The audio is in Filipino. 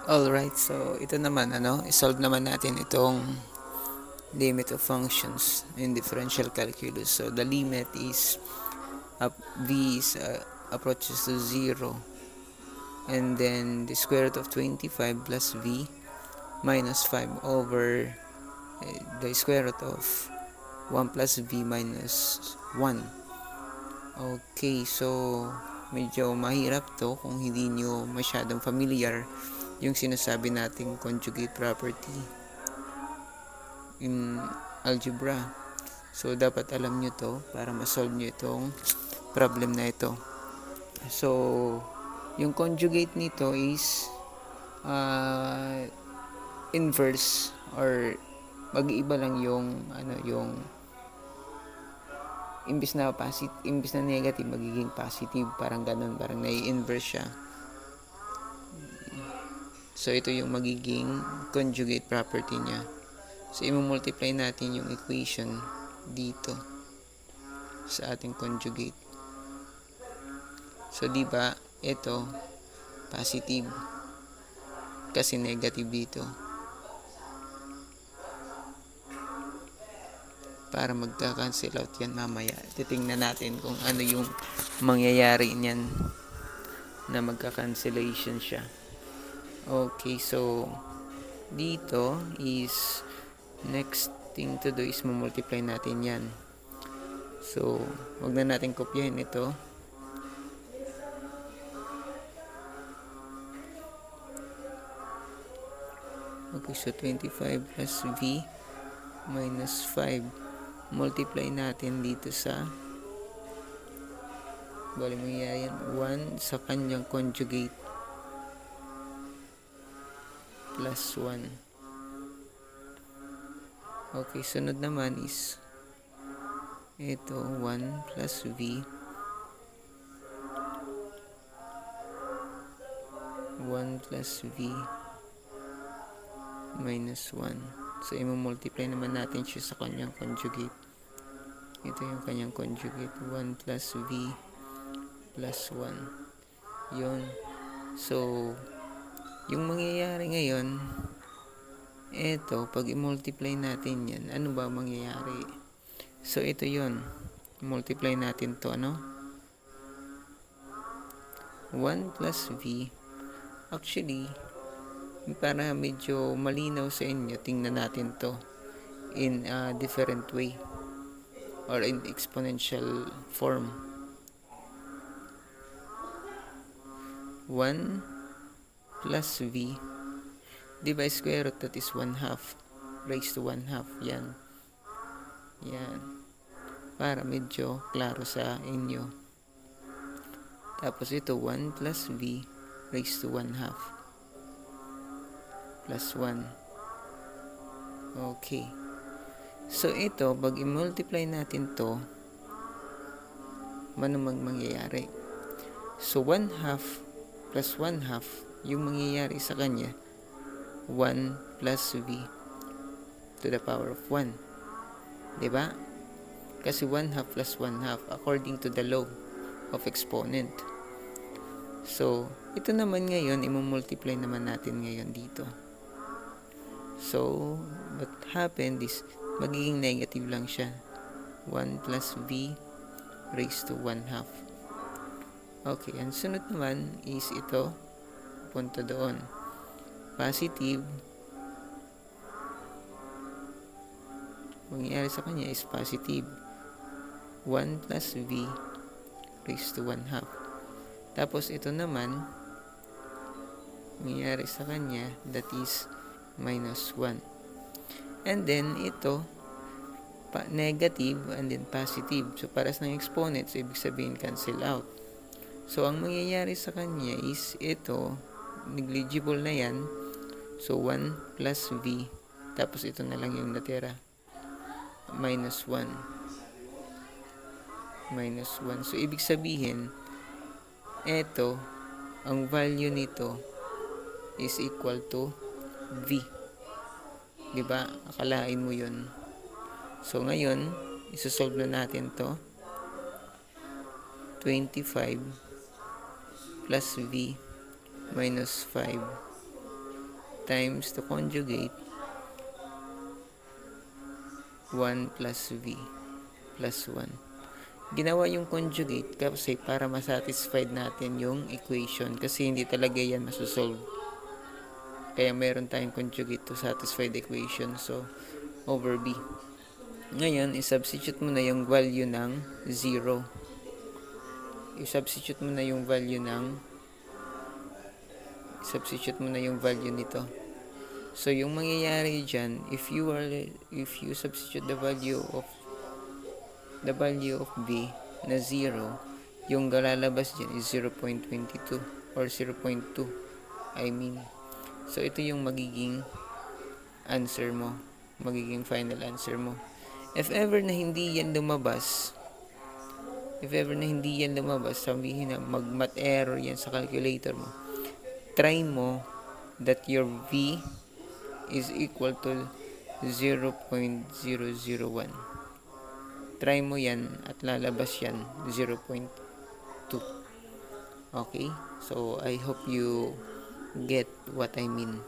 Alright, so ito naman, isolve naman natin itong limit of functions in differential calculus. So the limit is v is approaches to 0, and then the square root of 25 plus v minus 5 over the square root of 1 plus v minus 1. Okay, so medyo mahirap to kung hindi nyo masyadong familiar yung sinasabi nating conjugate property in algebra. So dapat alam nyo to para ma-solve nyo itong problem na ito. So yung conjugate nito is inverse, or mag-iiba lang yung yung imbis na negative magiging positive, parang ganun, parang nai-inverse siya. So ito yung magiging conjugate property niya. So i-multiply natin yung equation dito sa ating conjugate. So di ba ito positive kasi negative dito. Para magka-cancel out yan mamaya. Titingnan natin kung ano yung mangyayari niyan na magka-cancellation siya. Okay, so dito is next thing to do is multiply natin yan. So wag na natin kopyahin ito. Okay, so 25 plus v minus 5, multiply natin dito sa mangyayari yan 1 sa kanyang conjugate plus 1. Okay, sunod naman is ito 1 plus v 1 plus v minus 1. So i-multiply naman natin siya sa kanyang conjugate. Ito yung kanyang conjugate, 1 plus v plus 1. Yun. So yung mangyayari ngayon, ito, pag i-multiply natin yan, ano ba mangyayari? So ito yun. Multiply natin to, 1 plus v. Actually, para medyo malinaw sa inyo, tingnan natin to in a different way or in exponential form. 1 plus v, di ba square root, that is 1/2 raised to 1/2. Yan para medyo klaro sa inyo. Tapos ito 1 plus v raised to 1/2 plus 1. Okay, so ito pag i-multiply natin to, ano mangyayari? So 1/2 plus 1/2, yung mangyayari sa kanya 1 plus v to the power of 1, diba? Kasi 1/2 plus 1/2 according to the law of exponent. So ito naman ngayon, i-multiply naman natin ngayon dito. So what happened is magiging negative lang siya, 1 plus v raised to 1/2. Okay, ang sunod naman is ito, punta doon, positive, mangyayari sa kanya is positive 1 plus v raised to 1/2. Tapos ito naman mangyayari sa kanya, that is minus 1. And then ito negative and then positive, so paras ng exponents, so ibig sabihin cancel out. So ang mangyayari sa kanya is ito, negligible na yan, so 1 plus v, tapos ito na lang yung natira, minus 1. So ibig sabihin ito, ang value nito is equal to v, diba? Akalain mo yun. So ngayon isosolve na natin to. 25 plus v minus 5 times to conjugate 1 plus v plus 1. Ginawa yung conjugate kasi para masatisfied natin yung equation kasi hindi talaga yan masosolve. Kaya meron tayong conjugate to satisfy the equation. So, over b. Ngayon, i-substitute mo na yung value ng 0. I-substitute mo na yung value nito. So, yung mangyayari dyan, if you substitute the value of b na 0, yung lalabas dyan is 0.22 or 0.2. So, ito yung magiging answer mo. Magiging final answer mo. If ever na hindi yan lumabas, sabihin na mag-math error yan sa calculator mo, try mo that your v is equal to 0.001. Try mo yan at lalabas yan 0.2. Okay? So, I hope you get what I mean.